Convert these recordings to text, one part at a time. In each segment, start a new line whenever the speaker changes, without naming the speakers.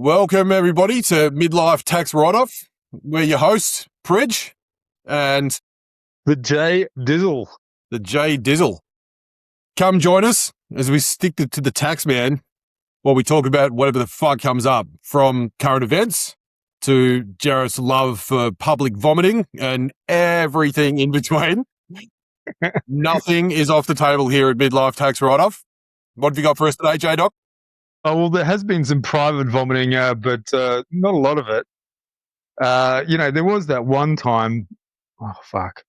Welcome, everybody, to Midlife Tax Write-Off. We're your hosts, Pridge, and
the J Dizzle.
The J Dizzle. Come join us as we stick to the tax man while we talk about whatever the fuck comes up, from current events to Jarett's love for public vomiting and everything in between. Nothing is off the table here at Midlife Tax Write-Off. What have you got for us today, J-Doc?
Oh, well, there has been some private vomiting, but not a lot of it. There was that one time. Oh, fuck.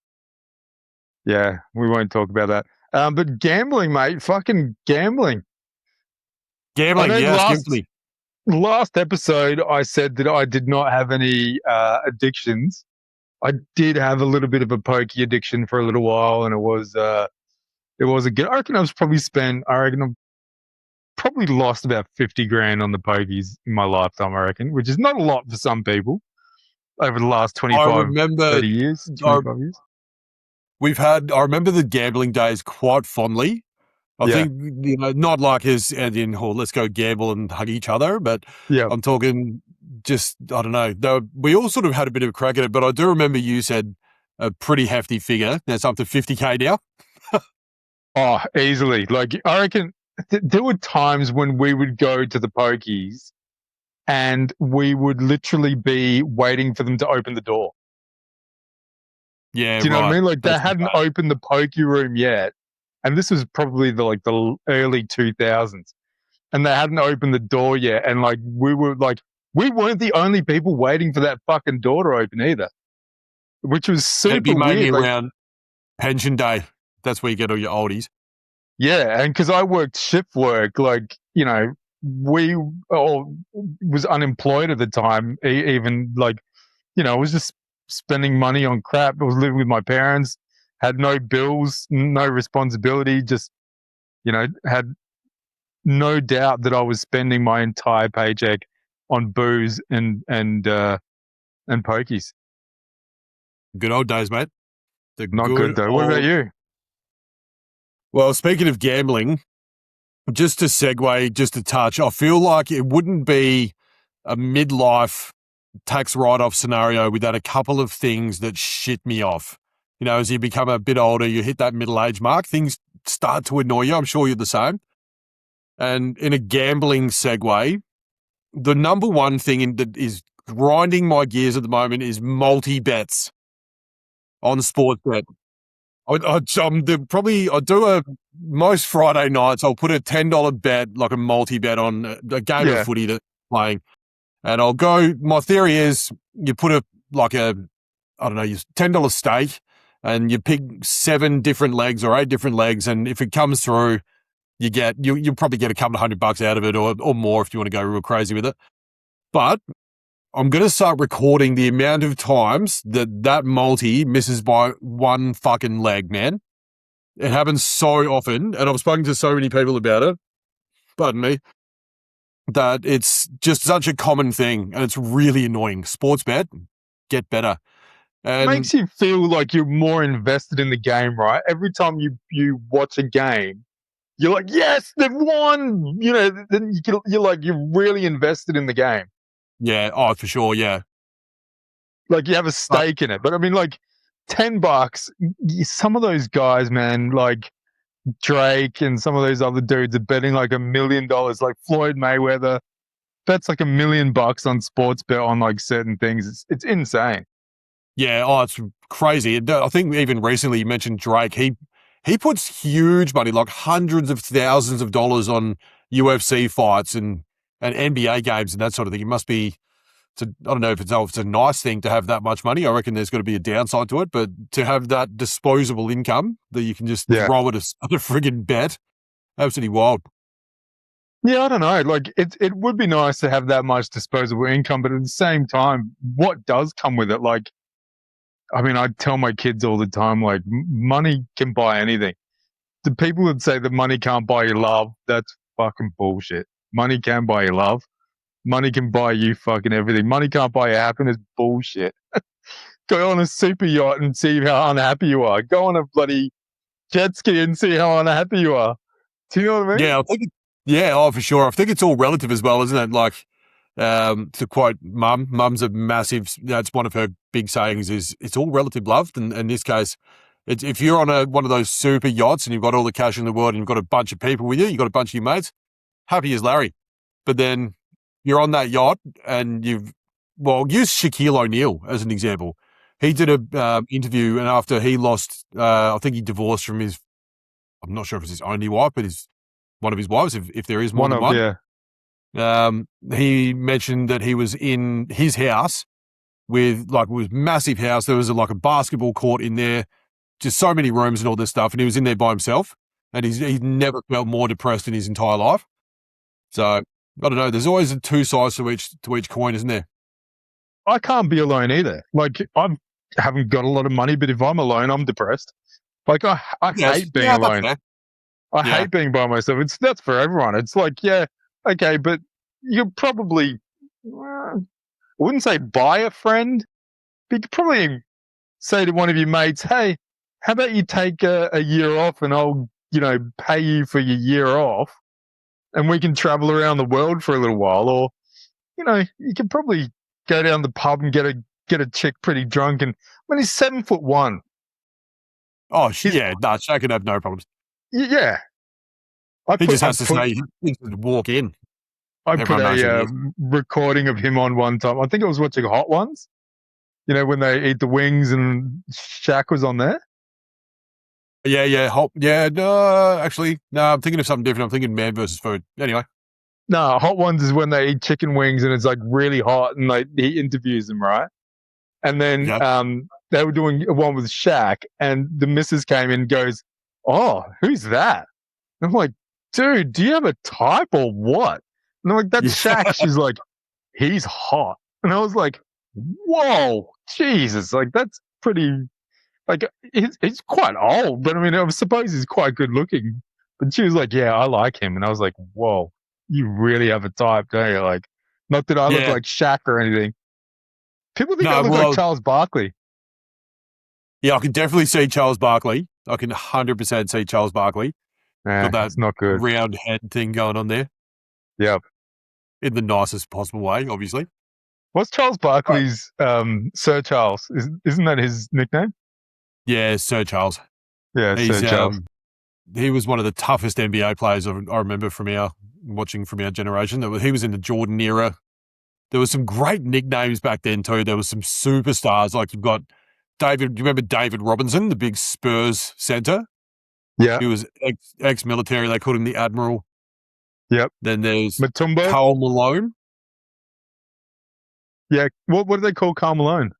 Yeah, we won't talk about that. But gambling, mate. Fucking gambling.
Gambling, yes, gambling.
Last episode, I said that I did not have any addictions. I did have a little bit of a pokey addiction for a little while, and it was a good. I reckon I've probably lost about 50 grand on the pokies in my lifetime, I reckon, which is not a lot for some people over the last 30 years, 25 years.
I remember the gambling days quite fondly. I think, not like as in, oh, let's go gamble and hug each other, but I'm talking just, I don't know. We all sort of had a bit of a crack at it, but I do remember you said a pretty hefty figure. That's up to 50K now.
Oh, easily. Like, I reckon there were times when we would go to the pokies and we would literally be waiting for them to open the door.
Yeah,
do you know what I mean? Like, they hadn't opened the pokey room yet. And this was probably the early 2000s. And they hadn't opened the door yet. And we weren't the only people waiting for that fucking door to open either. Which was super
weird. It'd be mainly
weird.
Around pension day. That's where you get all your oldies.
Yeah, and because I worked shift work, we all was unemployed at the time. Even I was just spending money on crap. I was living with my parents, had no bills, no responsibility. Just had no doubt that I was spending my entire paycheck on booze and pokies.
Good old days, mate.
Not good though. What about you?
Well, speaking of gambling, just to segue, just to touch, I feel like it wouldn't be a midlife tax write-off scenario without a couple of things that shit me off. As you become a bit older, you hit that middle age mark, things start to annoy you. I'm sure you're the same. And in a gambling segue, the number one thing that is grinding my gears at the moment is multi-bets on sports bet. I do most Friday nights. I'll put a $10 bet, like a multi-bet on a game of footy that's playing, and I'll go. My theory is you put your $10 stake, and you pick 7 different legs or 8 different legs, and if it comes through, you'll probably get a couple of $100 out of it, or more if you want to go real crazy with it. But I'm going to start recording the amount of times that multi misses by one fucking leg, man. It happens so often, and I've spoken to so many people about it, pardon me, that it's just such a common thing, and it's really annoying. Sports bet, get better.
And it makes you feel like you're more invested in the game, right? Every time you watch a game, you're like, yes, they've won. Then you're really invested in the game.
Yeah, for sure, yeah.
Like you have a stake in it. But I mean, like $10, some of those guys, man, like Drake and some of those other dudes are betting like $1 million, like Floyd Mayweather bets like $1 million on sports bet on like certain things. It's insane.
Yeah, it's crazy. I think even recently you mentioned Drake. He puts huge money, like hundreds of thousands of dollars on UFC fights and NBA games and that sort of thing. It must be, I don't know if it's a nice thing to have that much money. I reckon there's got to be a downside to it, but to have that disposable income that you can just throw at a friggin' bet, absolutely wild.
Yeah, I don't know. Like it would be nice to have that much disposable income, but at the same time, what does come with it? Like, I mean, I tell my kids all the time, like, money can buy anything. The people that say that money can't buy you love, that's fucking bullshit. Money can buy you love. Money can buy you fucking everything. Money can't buy you happiness. Bullshit. Go on a super yacht and see how unhappy you are. Go on a bloody jet ski and see how unhappy you are. Do you know what I mean?
Yeah, for sure. I think it's all relative as well, isn't it? Like, To quote Mum's a massive. That's one of her big sayings. Is it's all relative love, and in this case, it's if you're on one of those super yachts and you've got all the cash in the world and you've got a bunch of people with you, you've got a bunch of your mates, happy as Larry. But then you're on that yacht and use Shaquille O'Neal as an example. He did a interview, and after he lost, I think he divorced from his. I'm not sure if it's his only wife, but his one of his wives, if there is more than one.
Yeah.
He mentioned that he was in his house with it was a massive house. There was like a basketball court in there, just so many rooms and all this stuff. And he was in there by himself, and he's never felt more depressed in his entire life. So I don't know. There's always two sides to each coin, isn't there?
I can't be alone either. Like I haven't got a lot of money, but if I'm alone, I'm depressed. Like I hate being alone. I hate being by myself. That's for everyone. It's like, yeah, okay, but you probably, I wouldn't say buy a friend, but you could probably say to one of your mates, hey, how about you take a year off and I'll, pay you for your year off and we can travel around the world for a little while. Or, you can probably go down the pub and get a chick pretty drunk. And he's 7'1".
Oh, yeah, no, Shaq can have no problems.
Yeah.
He just has to say, he can walk in.
I put a recording of him on one time. I think I was watching Hot Ones, when they eat the wings and Shaq was on there.
Yeah. No, actually, no, I'm thinking of something different. I'm thinking Man versus Food. Anyway.
No, Hot Ones is when they eat chicken wings and it's like really hot and he interviews them, right? And then they were doing one with Shaq and the missus came in and goes, oh, who's that? And I'm like, dude, do you have a type or what? And I'm like, that's Shaq. She's like, he's hot. And I was like, whoa, Jesus. Like, that's pretty, like, he's quite old, but I mean, I suppose he's quite good looking. But she was like, yeah, I like him. And I was like, whoa, you really have a type, don't you? Like, not that I look like Shaq or anything. People think I look like Charles Barkley.
Yeah, I can definitely see Charles Barkley. I can 100% see Charles Barkley.
Got that
it's not good. Round head thing going on there.
Yep.
In the nicest possible way, obviously.
What's Charles Barkley's Sir Charles? Isn't that his nickname?
Yeah, Sir Charles.
Yeah, Sir Charles.
He was one of the toughest NBA players I remember from our generation. He was in the Jordan era. There was some great nicknames back then too. There was some superstars. Like you've got David. Do you remember David Robinson, the big Spurs center?
Yeah.
He was ex-military. They called him the Admiral.
Yep.
Then there's
Mutombo.
Karl Malone.
Yeah. What do they call Karl Malone?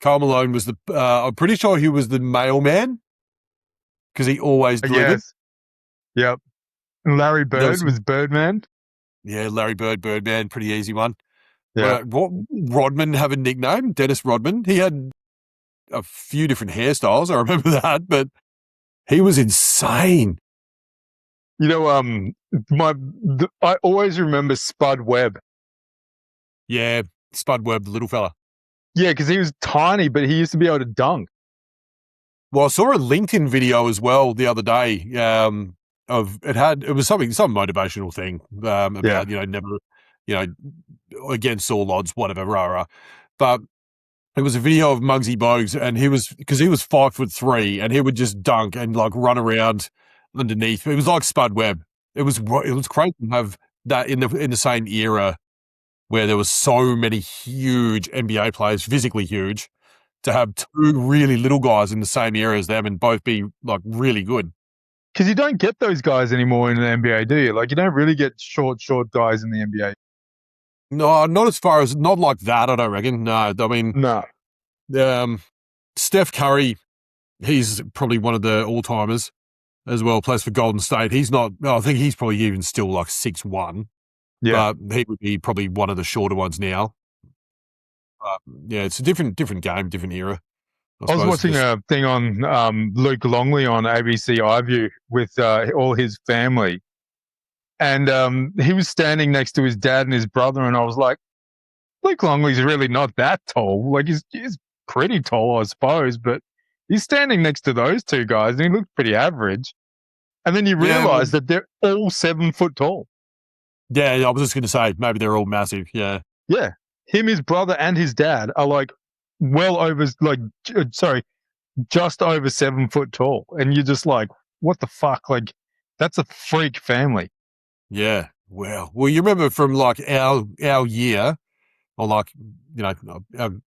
Karl Malone was I'm pretty sure he was the mailman because he always delivered.
Yes. Yep. And Larry Bird was Birdman.
Yeah, Larry Bird, Birdman, pretty easy one.
Yeah.
Rodman have a nickname? Dennis Rodman. He had a few different hairstyles. I remember that, but he was insane.
I always remember Spud Webb.
Yeah, Spud Webb, the little fella.
Yeah, because he was tiny, but he used to be able to dunk.
Well, I saw a LinkedIn video as well the other day. It was some motivational thing about never, against all odds, whatever, rah. But it was a video of Muggsy Bogues, and he was 5'3", and he would just dunk and like run around underneath. It was like Spud Webb. It was crazy to have that in the same era where there was so many huge NBA players, physically huge, to have two really little guys in the same era as them and both be like really good.
Because you don't get those guys anymore in the NBA, do you? Like you don't really get short guys in the NBA.
No, not like that. I don't reckon. No, I mean,
no.
Steph Curry, he's probably one of the all-timers as well. Plays for Golden State. He's not. I think he's probably even still like 6'1".
Yeah,
but he would be probably one of the shorter ones now. Yeah, it's a different game, different era.
I was watching a thing on Luke Longley on ABC iView with all his family. And he was standing next to his dad and his brother, and I was like, Luke Longley's really not that tall. Like, he's pretty tall, I suppose, but he's standing next to those two guys, and he looked pretty average. And then you realise that they're all 7 foot tall.
Yeah, I was just going to say maybe they're all massive. Yeah,
Yeah, him, his brother, and his dad are like well over like sorry, just over 7 foot tall, and you're just like, what the fuck? Like, that's a freak family.
yeah. Wow. Well, you remember from like our year, or like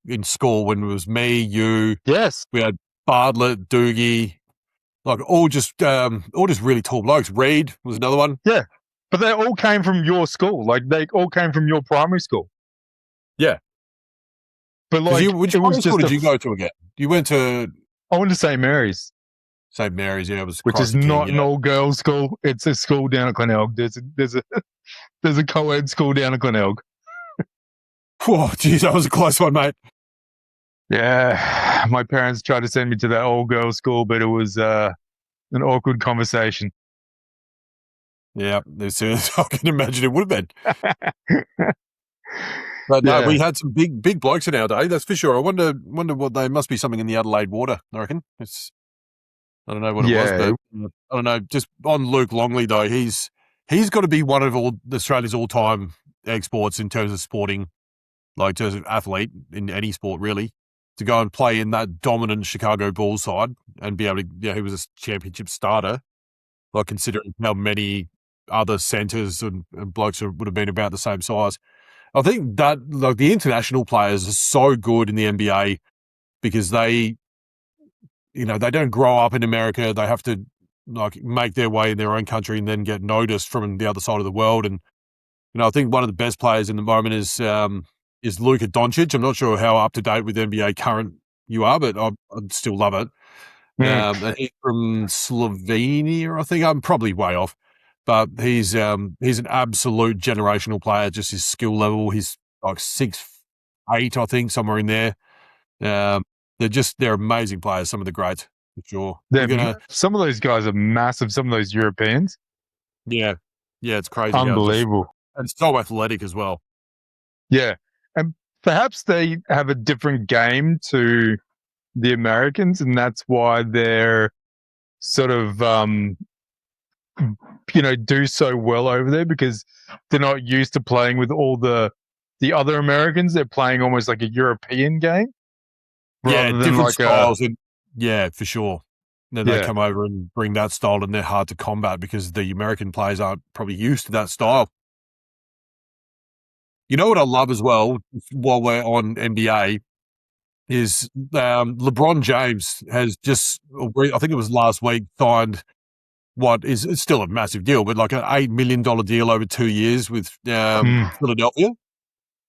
in school when it was me, you,
Yes,
we had Bartlett, Doogie, like all just really tall blokes. Reed was another one.
yeah, but they all came from your school. Like, they all came from your primary school.
Yeah,
But
because
like,
which
it was
primary school
just
did you go to again? You went to
I went to St Mary's,
St Mary's. Yeah, it was
which
Christ
is
the King.
not an
Yeah.
all girls school. It's a school down at Glenelg. There's a co-ed school down at Glenelg.
Whoa, geez, that was a close one, mate.
Yeah, my parents tried to send me to that all girls school, but it was an awkward conversation.
Yeah, I can imagine it would have been. But no,
Yeah,
we had some big blokes in our day. That's for sure. I wonder what they must be something in the Adelaide water. I reckon I don't know what it was,
yeah,
but I don't know. Just on Luke Longley though, he's got to be one of all Australia's all time exports in terms of sporting, like terms of athlete in any sport really. To go and play in that dominant Chicago Bulls side and be able to, he was a championship starter. Like considering how many other centres and blokes would have been about the same size. I think that like the international players are so good in the NBA because they don't grow up in America. They have to like make their way in their own country and then get noticed from the other side of the world. And I think one of the best players in the moment is Luka Doncic. I'm not sure how up to date with NBA current you are, but I'd still love it.
mm,
And he's from Slovenia, I think. I'm probably way off, but he's an absolute generational player. Just his skill level. He's like 6'8", I think, somewhere in there. Um, they're amazing players. Some of the greats for sure.
some of those guys are massive. Some of those Europeans,
Yeah, yeah, it's crazy how
unbelievable.
and so athletic as well.
Yeah, and perhaps they have a different game to the Americans, and that's why they're sort of do so well over there, because they're not used to playing with all the other Americans. They're playing almost like a European game
Yeah,
rather than
different
like a
styles and yeah, for sure. Then they
yeah.
come over and bring that style, and they're hard to combat because the American players aren't probably used to that style. You know what I love as well, while we're on NBA, is LeBron James has just, I think it was last week, signed what is it's still a massive deal, but like an $8 million deal over 2 years with Philadelphia.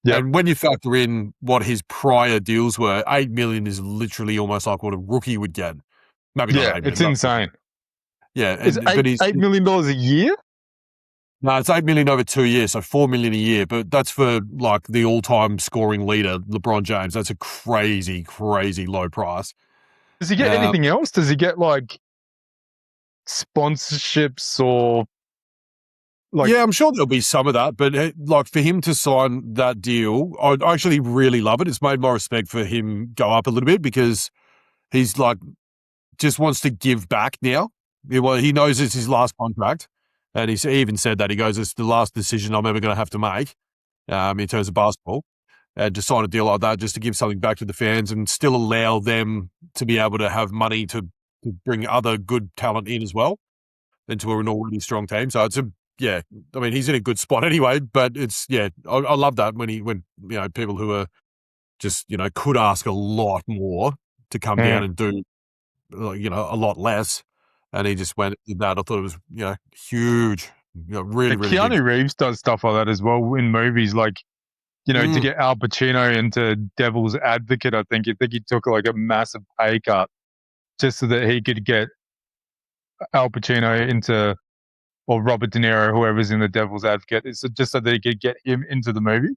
Yep.
And when you factor in what his prior deals were, 8 million is literally almost like what a rookie would get. Maybe not
Yeah,
8 million,
it's
but
insane.
yeah.
It's
But he's
$8 million a year.
no, it's 8 million over 2 years, so 4 million a year. But that's for like the all-time scoring leader, LeBron James. That's a crazy, crazy low price.
Does he get
Uh,
anything else? Does he get like sponsorships or like?
yeah, I'm sure there'll be some of that, but like for him to sign that deal, I actually really love it. It's made my respect for him go up a little bit because he's like just wants to give back now. He knows it's his last contract, and he even said that he goes, "It's the last decision I'm ever going to have to make in terms of basketball." And to sign a deal like that, just to give something back to the fans and still allow them to be able to have money to bring other good talent in as well into an already strong team. So it's yeah. I mean, he's in a good spot anyway. But it's I love that when people who are just could ask a lot more to come down and do a lot less, and he just went and did that. I thought it was huge, really really big.
Keanu Reeves does stuff like that as well in movies, like to
Mm.
get Al Pacino into Devil's Advocate. I think he took like a massive pay cut just so that he could get Al Pacino into, or Robert De Niro, whoever's in the Devil's Advocate. It's just so that he could get him into the movie.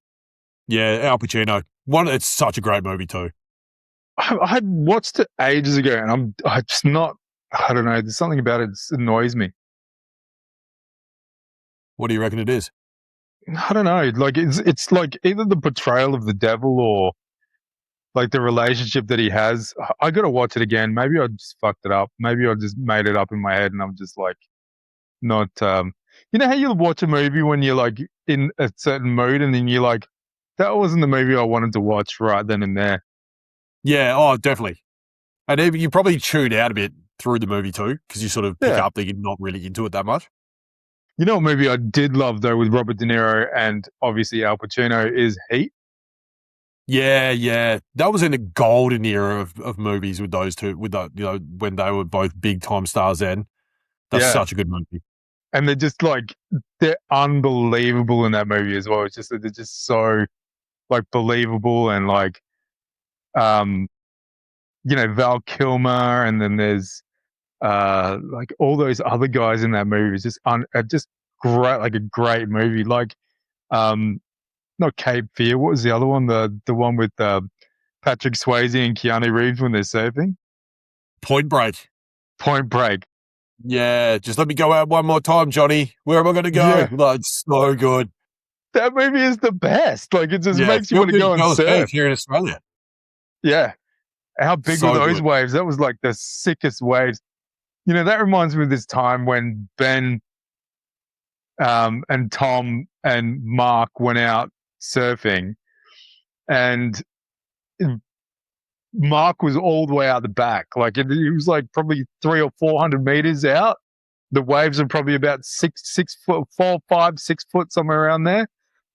Yeah, Al Pacino. It's such a great movie too.
I watched it ages ago, and I just not. I don't know. There's something about it that annoys me.
What do you reckon it is?
I don't know. Like it's like either the portrayal of the devil or like the relationship that he has. I got to watch it again. Maybe I just fucked it up. Maybe I just made it up in my head, and I'm just like not. You know how you watch a movie when you're like in a certain mood, and then you're like, that wasn't the movie I wanted to watch right then and there.
Yeah, oh, definitely. And even you probably tune out a bit through the movie too, because you sort of pick
Yeah.
up that you're not really into it that much.
You know what movie I did love though with Robert De Niro and obviously Al Pacino is Heat.
Yeah, yeah. That was in a golden era of movies with those two, with the, when they were both big time stars then. That's
Yeah.
such a good movie.
And they're just like, they're unbelievable in that movie as well. It's just that they're just so like believable, and like, Val Kilmer, and then there's like all those other guys in that movie is just great, like a great movie. Like, not Cape Fear. What was the other one? The one with Patrick Swayze and Keanu Reeves when they're surfing.
Point Break.
Point Break.
Yeah, just let me go out one more time, Johnny. Where am I going to go?
Yeah,
Like, it's so good.
that movie is the best. Like, it just
Yeah,
makes you want to go and
Girls
surf.
Beach here in Australia.
Yeah, how big were
So
those
good.
waves? That was like the sickest waves. That reminds me of this time when Ben and Tom and Mark went out surfing, and Mark was all the way out the back. Like, he was like probably 300 or 400 meters out. The waves are probably about 6 foot, 4, 5, 6 foot, somewhere around there.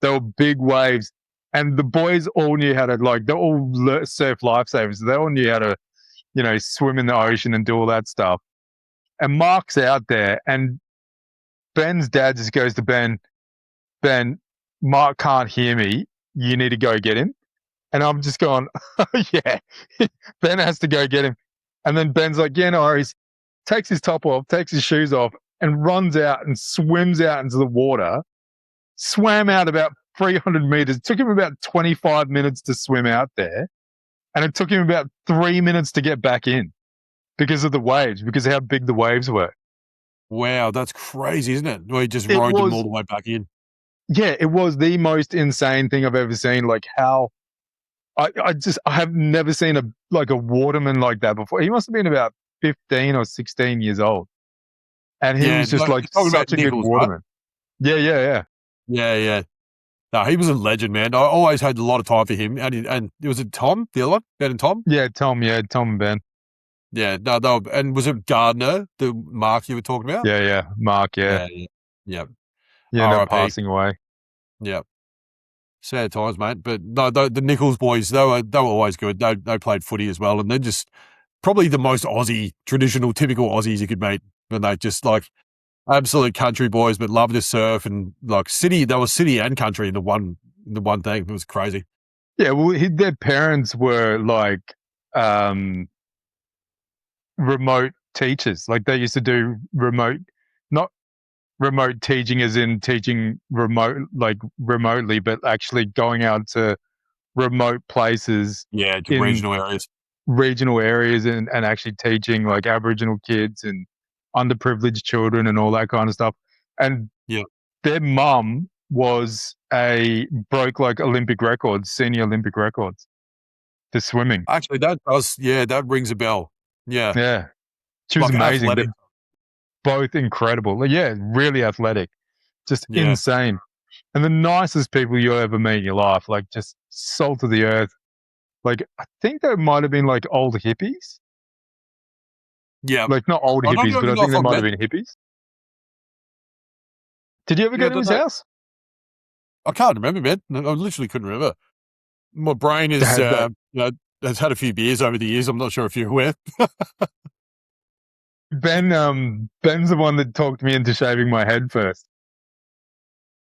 They were big waves, and the boys all knew how to, like, they're all surf lifesavers. They all knew how to, swim in the ocean and do all that stuff. And Mark's out there, and Ben's dad just goes to Ben, Mark can't hear me. You need to go get him. And I'm just going, oh, yeah. Ben has to go get him. And then Ben's like, yeah, no worries. Takes his top off, takes his shoes off, and runs out and swims out into the water. Swam out about 300 meters. It took him about 25 minutes to swim out there. And it took him about 3 minutes to get back in because of the waves, because of how big the waves were.
Wow, that's crazy, isn't it? We just
It
rode them
was,
all the way back in.
yeah, it was the most insane thing I've ever seen. Like, how I have never seen a waterman like that before. He must have been about 15 or 16 years old. And he
Yeah,
was just like
you're talking about
such a good
Nichols, right?
waterman. Yeah, yeah, yeah.
Yeah, yeah. No, he was a legend, man. I always had a lot of time for him. And was it Tom, the other one? Ben and Tom?
Yeah, Tom and Ben.
Yeah, no, and was it Gardner, the Mark you were talking about?
Yeah, yeah. Mark, yeah.
Yeah, yeah. Yeah.
He ended up
R.I.P.
passing away.
Yeah. Sad times, mate. But no, the Nichols boys, they were always good. They played footy as well, and they're just probably the most Aussie, traditional, typical Aussies you could meet. And they just like absolute country boys, but love to surf and like city. They were city and country in the one thing. It was crazy.
Yeah, well, their parents were like remote teachers. Like, they used to do not remote teaching as in teaching remotely, but actually going out to remote places
Yeah, to
in
regional areas.
regional areas, and actually teaching like Aboriginal kids and underprivileged children and all that kind of stuff. And
Yeah.
their mum broke like Olympic records, senior Olympic records for swimming.
Actually, that rings a bell. Yeah.
Yeah. She was
Like
amazing.
athletic.
They're both incredible. Yeah, really athletic. Just
Yeah.
insane. And the nicest people you'll ever meet in your life. Like, just salt of the earth. Like, I think they might have been like old hippies.
Yeah.
Like, not old
I don't
hippies, but
even
I
know
think
if
they
I
might have
met.
been hippies. Did you ever
Yeah,
go to his house?
I can't remember, man. I literally couldn't remember. My brain is, has had a few beers over the years. I'm not sure if you're aware.
Ben's the one that talked me into shaving my head first.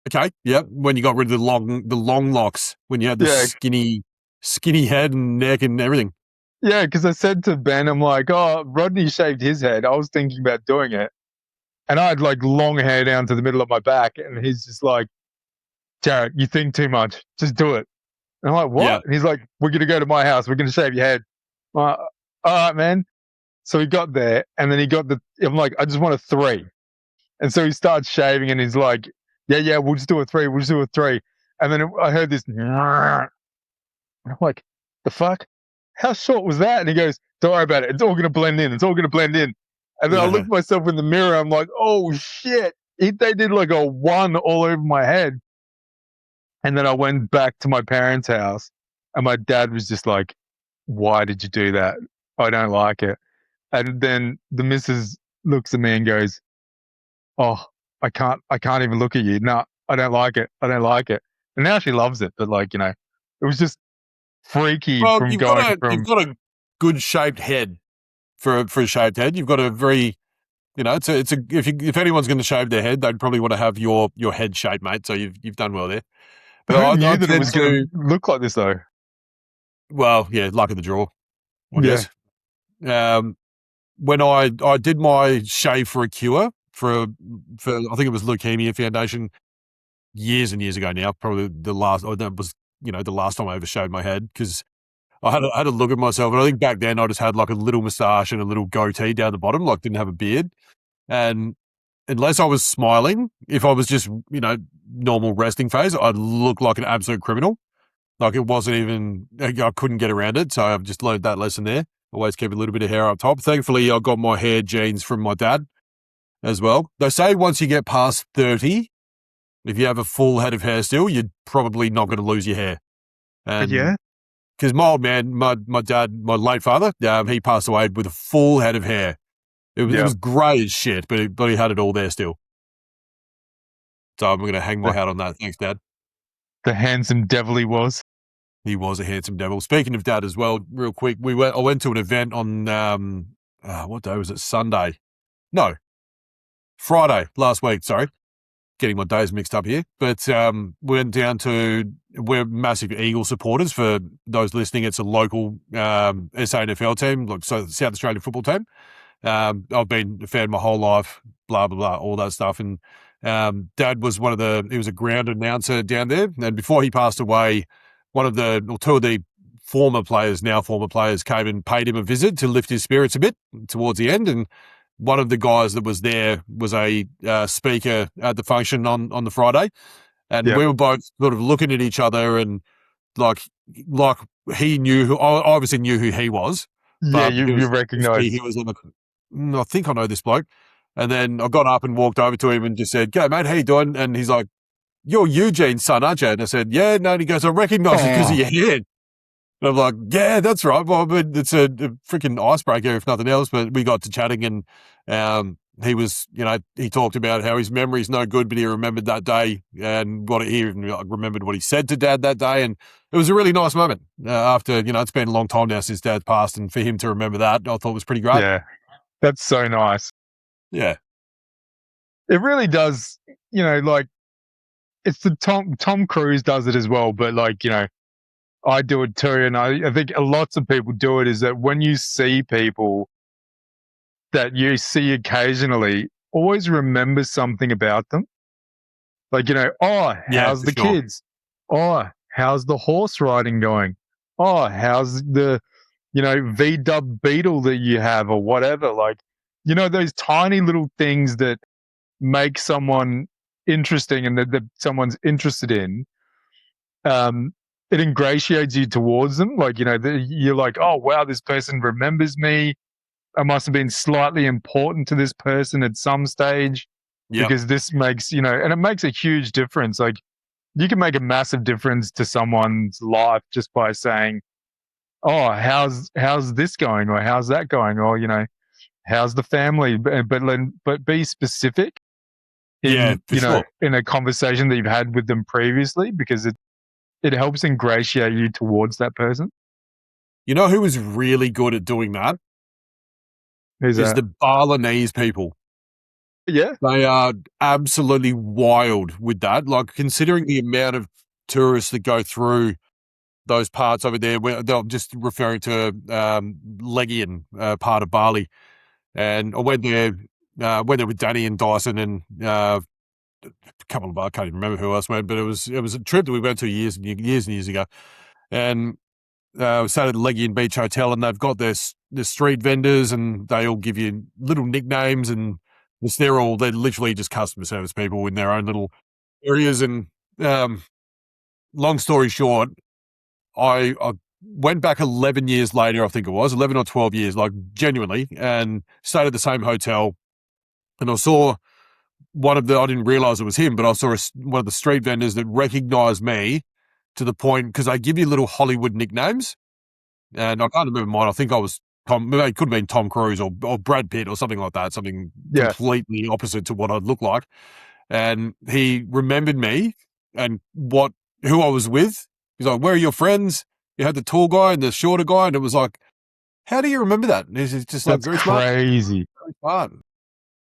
Okay. Yeah. When you got rid of the long locks, when you had the skinny head and neck and everything.
Yeah, because I said to Ben, I'm like, oh, Rodney shaved his head. I was thinking about doing it. And I had like long hair down to the middle of my back. And he's just like, Jarett, you think too much. Just do it. And I'm like, what?
Yeah.
And he's like, we're going to go to my house. We're going to shave your head. I'm like, all right, man. So he got there, and then I'm like, I just want a 3. And so he starts shaving, and he's like, yeah, we'll just do a 3. We'll just do a 3. And then I heard this. And I'm like, the fuck? How short was that? And he goes, don't worry about it. It's all going to blend in. It's all going to blend in. And then I look at myself in the mirror. I'm like, oh, shit. they did like a 1 all over my head. And then I went back to my parents' house, and my dad was just like, "Why did you do that? I don't like it." And then the missus looks at me and goes, "Oh, I can't even look at you. No, I don't like it. I don't like it." And now she loves it, but like, it was just freaky
Well,
from
you've got
going
a you've
from
got a good shaped head for a shaved head. You've got a very, it's a if anyone's going to shave their head, they'd probably want to have your head shape, mate. So you've done well there. But
who
I
knew that it
tend
was gonna
to,
look like this though?
well, yeah, luck of the draw, I
Yeah.
guess. When I did my shave for a cure for I think it was Leukemia Foundation years and years ago now, probably the last, or that was, the last time I ever shaved my head because I had a look at myself, and I think back then I just had like a little moustache and a little goatee down the bottom, like didn't have a beard. And unless I was smiling, if I was just, normal resting face, I'd look like an absolute criminal. Like it wasn't even, I couldn't get around it. So I've just learned that lesson there. Always keep a little bit of hair up top. Thankfully, I got my hair genes from my dad as well. They say once you get past 30, if you have a full head of hair still, you're probably not going to lose your hair. And
Yeah.
because my old man, my dad, my late father, he passed away with a full head of hair. It
Yeah.
was grey as shit, but he had it all there still. So I'm going to hang my
The,
hat on that. Thanks, Dad.
the handsome devil he was.
He was a handsome devil. Speaking of Dad as well, real quick, I went to an event on what day was it? Sunday? No, Friday last week. Sorry, getting my days mixed up here. But went down to, we're massive Eagle supporters. For those listening, it's a local SANFL team, like so South Australian football team. I've been a fan my whole life, blah, blah, blah, all that stuff. And Dad was he was a ground announcer down there. And before he passed away, two of the now former players came and paid him a visit to lift his spirits a bit towards the end. And one of the guys that was there was a speaker at the function on the Friday. And
Yeah.
we were both sort of looking at each other and like he knew I obviously knew who he was.
Yeah,
But
you recognize.
he was like, I think I know this bloke. And then I got up and walked over to him and just said, "G'day, mate, how you doing?" And he's like, "You're Eugene's son, aren't you?" And I said, "Yeah." No, and he goes, "I recognise you because of your head." And I'm like, "Yeah, that's right. Well, but it's a freaking icebreaker, if nothing else." But we got to chatting, and he was, he talked about how his memory's no good, but he remembered that day and he remembered what he said to Dad that day. And it was a really nice moment after, it's been a long time now since Dad passed. And for him to remember that, I thought was pretty great.
Yeah, that's so nice.
Yeah.
It really does, like it's the Tom Cruise does it as well, but like, I do it too, and I think lots of people do it, is that when you see people that you see occasionally, always remember something about them. Like, oh,
Yeah,
how's
for
the
sure.
kids? Oh, how's the horse riding going? Oh, how's the, V-dub beetle that you have or whatever. Like, those tiny little things that make someone interesting and that someone's interested in. It ingratiates you towards them. Like, you're like, oh, wow, this person remembers me. I must have been slightly important to this person at some stage
Yeah.
because this makes, and it makes a huge difference. Like, you can make a massive difference to someone's life just by saying, oh, how's this going? Or how's that going? Or, how's the family? But be specific
Yeah,
in,
for sure.
in a conversation that you've had with them previously, because it helps ingratiate you towards that person.
You know who was really good at doing that?
Who's
Is
that?
the Balinese people.
Yeah.
They are absolutely wild with that. Like, considering the amount of tourists that go through those parts over there, where they're just referring to Legian, part of Bali. And I went there with Danny and Dyson and a couple of, I can't even remember who else went, but it was a trip that we went to years and years ago. And we stayed at the Legian Beach Hotel, and they've got their street vendors, and they all give you little nicknames, and they're literally just customer service people in their own little areas. And long story short, I went back 11 years later, I think it was 11 or 12 years, like genuinely, and stayed at the same hotel, and I saw I didn't realize it was him, but I saw one of the street vendors that recognized me to the point, because they give you little Hollywood nicknames. And I can't remember mine. I think I was Tom. It could have been Tom Cruise or Brad Pitt or something like that. Something
Yeah.
completely opposite to what I'd look like. And he remembered me and who I was with. He's like, "Where are your friends? You had the tall guy and the shorter guy," and it was like, "How do you remember that?" And he's just like,
That's
"Very smart,
crazy.
very smart."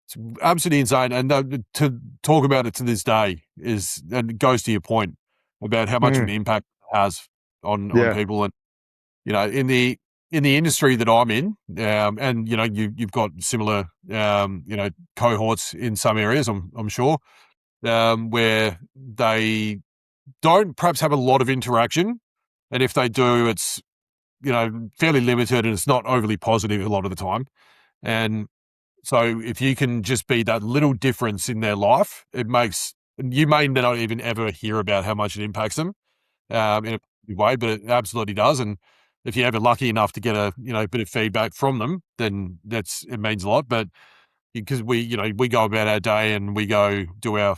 It's absolutely insane. And to talk about it to this day and it goes to your point about how much of an impact it has on
Yeah.
people. And in the industry that I'm in, and you've got similar cohorts in some areas, I'm sure, where they don't perhaps have a lot of interaction, and if they do, it's fairly limited and it's not overly positive a lot of the time. And so if you can just be that little difference in their life, you may not even ever hear about how much it impacts them in a positive way, but it absolutely does. And if you're ever lucky enough to get a bit of feedback from them, then it means a lot. But because we go about our day and we go do our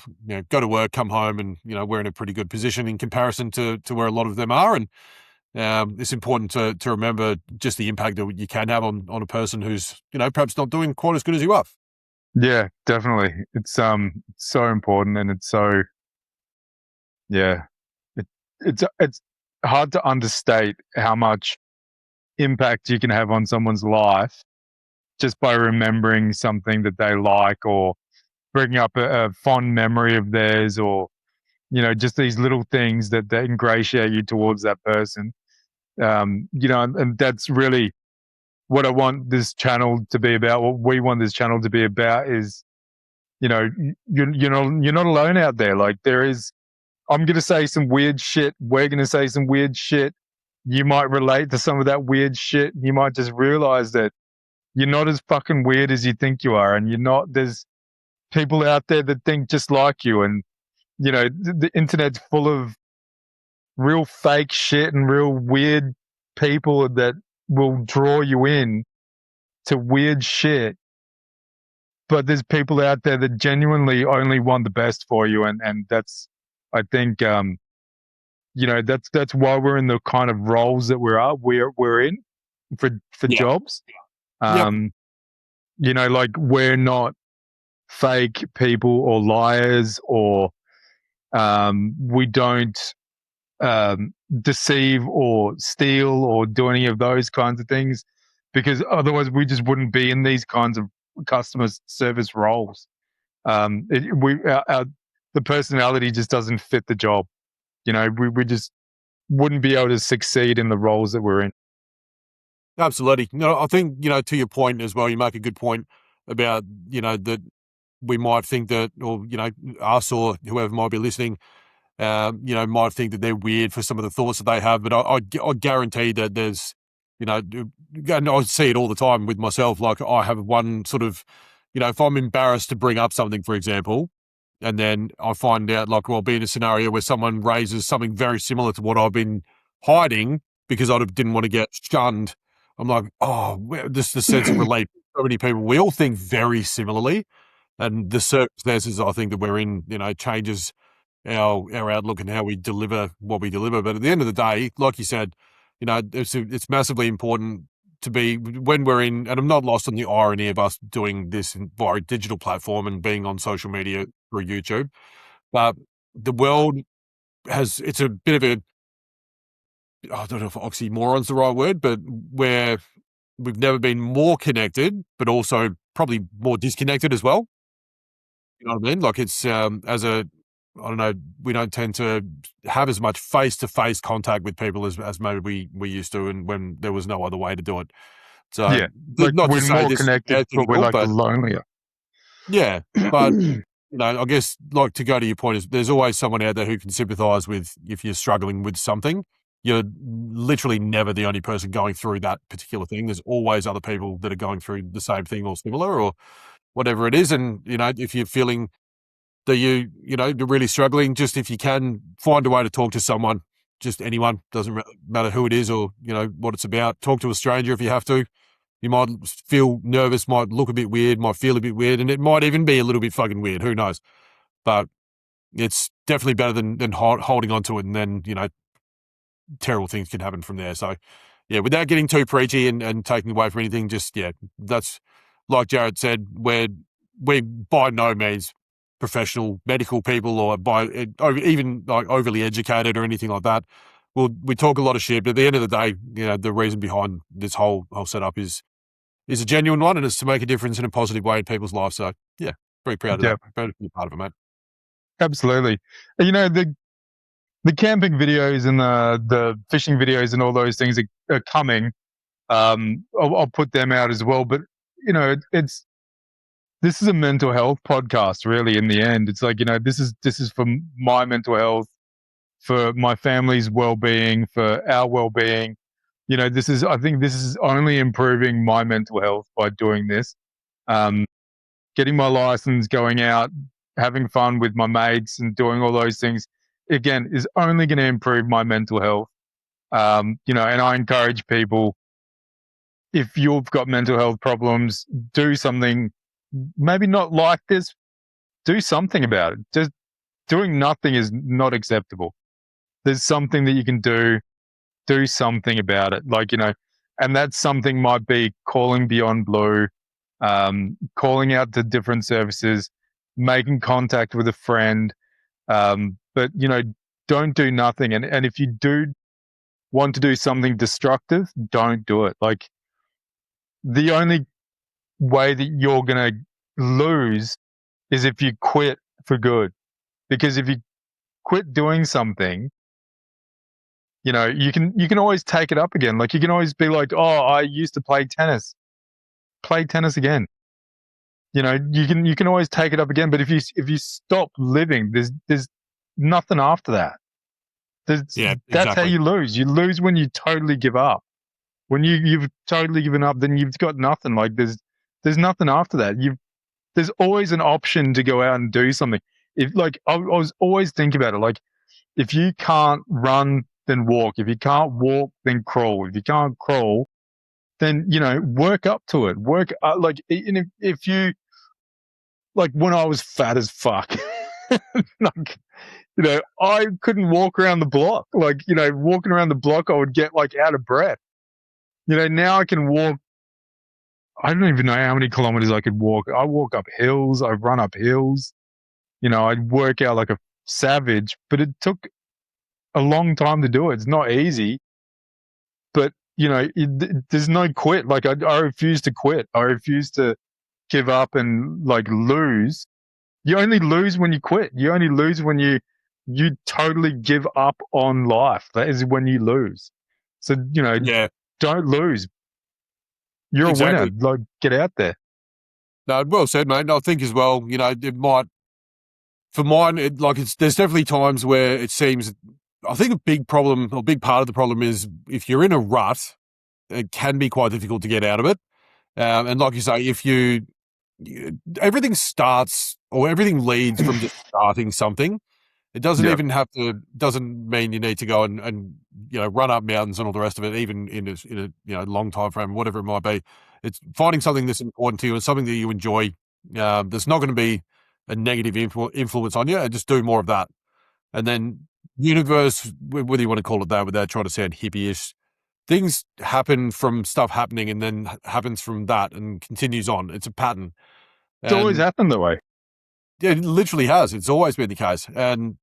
go to work, come home, and we're in a pretty good position in comparison to where a lot of them are. And it's important to remember just the impact that you can have on a person who's perhaps not doing quite as good as you are.
Yeah, definitely. It's so important, and it's so yeah. It's hard to understate how much impact you can have on someone's life just by remembering something that they like, or bringing up a fond memory of theirs, or just these little things that ingratiate you towards that person. And that's really what I want this channel to be about. What we want this channel to be about is, you're not alone out there. Like, there is. I'm gonna say some weird shit. We're gonna say some weird shit. You might relate to some of that weird shit. You might just realize that you're not as fucking weird as you think you are, and you're not. There's people out there that think just like you, and the internet's full of real fake shit and real weird people that will draw you in to weird shit. But there's people out there that genuinely only want the best for you, and that's, I think, that's why we're in the kind of roles that we're in for
Yeah.
jobs.
Yep.
Like, we're not fake people or liars, or we don't deceive or steal or do any of those kinds of things, because otherwise we just wouldn't be in these kinds of customer service roles. The personality just doesn't fit the job. We just wouldn't be able to succeed in the roles that we're in.
Absolutely. No, I think, to your point as well, you make a good point about, that we might think that, or, us or whoever might be listening, might think that they're weird for some of the thoughts that they have. But I guarantee that there's, and I see it all the time with myself. Like, I have one sort of, if I'm embarrassed to bring up something, for example, and then I find out, like, well, be in a scenario where someone raises something very similar to what I've been hiding because didn't want to get shunned. I'm like, oh, just the sense of relief. So many people, we all think very similarly, and the circumstances I think that we're in, changes our outlook and how we deliver what we deliver. But at the end of the day, like you said, it's massively important to be when we're in, and I'm not lost on the irony of us doing this via a digital platform and being on social media through YouTube. But the world it's a bit of I don't know if oxymoron's the right word, but where we've never been more connected, but also probably more disconnected as well. You know what I mean? Like, it's I don't know, we don't tend to have as much face-to-face contact with people as maybe we used to, and when there was no other way to do it. So,
Yeah, like,
not to
we're
say
more
this is a
connected,
bad thing
but
at
we're
all,
like
but
lonelier.
yeah. But, I guess, like, to go to your point, is there's always someone out there who can sympathize with if you're struggling with something. You're literally never the only person going through that particular thing. There's always other people that are going through the same thing or similar or whatever it is. And, if you're feeling that you're really struggling, just if you can find a way to talk to someone, just anyone, doesn't matter who it is or, what it's about. Talk to a stranger if you have to. You might feel nervous, might look a bit weird, might feel a bit weird, and it might even be a little bit fucking weird. Who knows? But it's definitely better than holding on to it, and then, terrible things can happen from there. So, yeah, without getting too preachy and taking away from anything, just, that's like Jarett said, we're by no means professional medical people or even like overly educated or anything like that. We talk a lot of shit, but at the end of the day, the reason behind this whole setup is a genuine one, and it's to make a difference in a positive way in people's lives. So, yeah, very proud of
Yeah,
that. Proud to be a part of it, mate.
absolutely. The camping videos and the fishing videos and all those things are coming. I'll put them out as well. But this is a mental health podcast, really. In the end, it's like, this is for my mental health, for my family's well-being, for our well-being. I think this is only improving my mental health by doing this. Getting my license, going out, having fun with my mates, and doing all those things, again, is only going to improve my mental health. And I encourage people, if you've got mental health problems, do something. Maybe not like this. Do something about it. Just doing nothing is not acceptable. There's something that you can do. Do something about it. And that something might be calling Beyond Blue, calling out to different services, making contact with a friend. But don't do nothing. And if you do want to do something destructive, don't do it. Like, the only way that you're going to lose is if you quit for good. Because if you quit doing something, you can always take it up again. Like, you can always be like, oh, I used to play tennis. Play tennis again. You can always take it up again. But if you stop living, there's nothing after that.
Yeah,
That's how
exactly.
you lose. You lose when you totally give up. When you've totally given up, then you've got nothing. Like, there's nothing after that. There's always an option to go out and do something. If, like, I was always thinking about it. Like, if you can't run, then walk. If you can't walk, then crawl. If you can't crawl, then work up to it. Work if you, like, when I was fat as fuck, like, I couldn't walk around the block. Like, walking around the block, I would get, like, out of breath. Now I can walk. I don't even know how many kilometers I could walk. I walk up hills. I run up hills. I'd work out like a savage, but it took a long time to do it. It's not easy, but there's no quit. Like, I refuse to quit. I refuse to give up and, like, lose. You only lose when you quit. You only lose when you totally give up on life. That is when you lose. So,
Yeah,
don't lose. You're a winner.
exactly.
Like, get out there.
No, well said, mate. And I think as well, it might, for mine, there's definitely times where it seems, I think a big problem or big part of the problem is if you're in a rut, it can be quite difficult to get out of it. And like you say, everything starts or everything leads from just starting something. It doesn't
Yeah.
even doesn't mean you need to go and run up mountains and all the rest of it, even in a long time frame, whatever it might be. It's finding something that's important to you and something that you enjoy. That's not going to be a negative influence on you, and just do more of that. And then universe, whether you want to call it that, without trying to sound hippie-ish, things happen from stuff happening, and then happens from that and continues on. It's a pattern.
It's always
And
happened that way.
yeah, it literally has. It's always been the case. And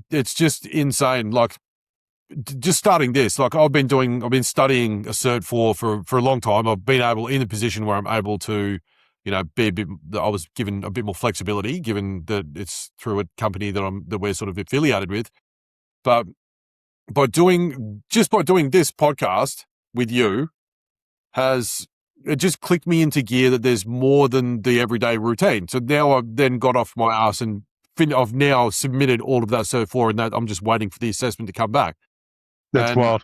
it's just insane. Like, just starting this, like, I've been studying a cert for a long time. I've been in a position where I'm able to, be a bit, I was given a bit more flexibility, given that it's through a company that we're sort of affiliated with. But by doing this podcast with you, it just clicked me into gear that there's more than the everyday routine. So now I've then got off my ass and I've now submitted all of that Cert 4, and that I'm just waiting for the assessment to come back.
That's
And
wild.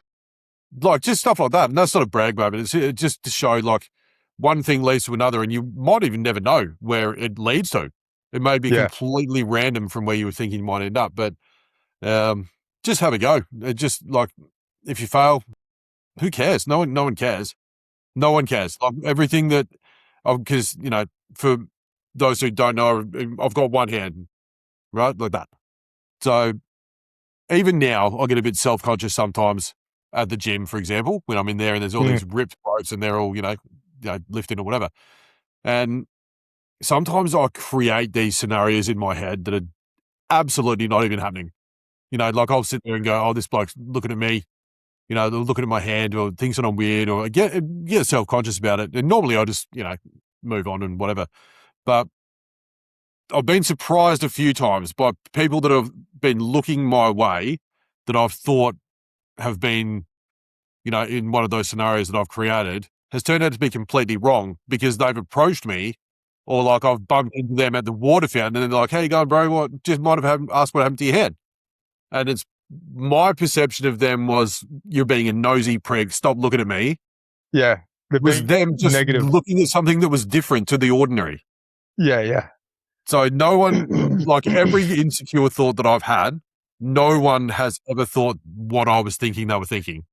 like, just stuff like that. And that's not a brag moment. It's just to show, like, one thing leads to another, and you might even never know where it leads to. It may be
Yeah.
completely random from where you were thinking you might end up, but just have a go. It just, like, if you fail, who cares? No one cares. No one cares. Like, everything that, because, for those who don't know, I've got one hand, right? Like that. So even now, I get a bit self-conscious sometimes at the gym, for example, when I'm in there and there's all these ripped blokes and they're all, lifting or whatever. And sometimes I create these scenarios in my head that are absolutely not even happening. Like I'll sit there and go, oh, this bloke's looking at me, they're looking at my hand or thinks that I'm weird, or I get self-conscious about it. And normally I just, move on and whatever. But I've been surprised a few times by people that have been looking my way that I've thought have been, in one of those scenarios that I've created, has turned out to be completely wrong because they've approached me, or like I've bumped into them at the water fountain and they're like, "Hey, you going, bro? What just might have asked what happened to your head?" And it's my perception of them was, "You're being a nosy prig. Stop looking at me."
Yeah.
It was them just
negative.
looking at something that was different to the ordinary.
Yeah.
So no one, like every insecure thought that I've had, no one has ever thought what I was thinking they were thinking.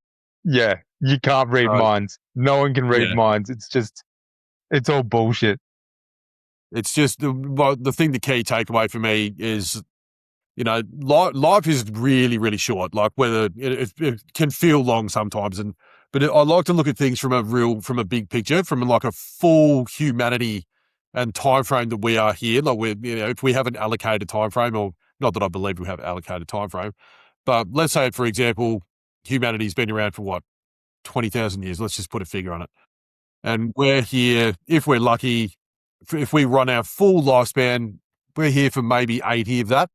Yeah. You can't read minds. No one can read
Yeah.
minds. It's all bullshit.
It's just the thing, the key takeaway for me is, life is really, really short. Like whether it can feel long sometimes, but I like to look at things from a big picture, from like a full humanity and time frame that we are here. Like if we have an allocated time frame, or not that I believe we have an allocated time frame, but let's say, for example, humanity's been around for what, 20,000 years. Let's just put a figure on it, and we're here. If we're lucky, if we run our full lifespan, we're here for maybe 80 of that.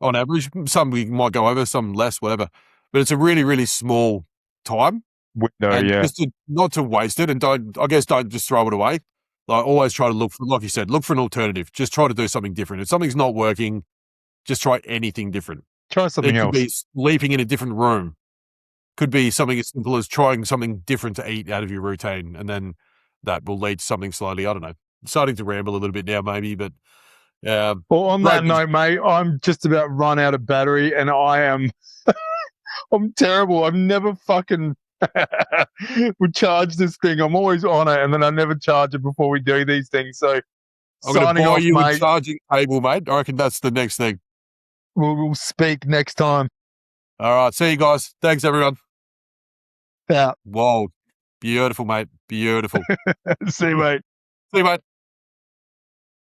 On average, some we might go over, some less, whatever. But it's a really, really small time.
Window,
And
yeah.
just not to waste it, and don't just throw it away. Like always try to look for, like you said, look for an alternative. Just try to do something different. If something's not working, just try anything different.
Try something
It could
else.
be sleeping in a different room. Could be something as simple as trying something different to eat out of your routine, and then that will lead to something slowly. I don't know. Starting to ramble a little bit now, maybe, but
Well, on that note, mate, I'm just about run out of battery, and I'm terrible. I've never fucking would charge this thing. I'm always on it, and then I never charge it before we do these things. So,
I'm going to buy
off,
you
mate.
a charging cable, mate. I reckon that's the next thing.
We'll speak next time.
All right. See you guys. Thanks, everyone.
Yeah.
Whoa. Beautiful, mate. Beautiful.
See you, mate.
See you, mate.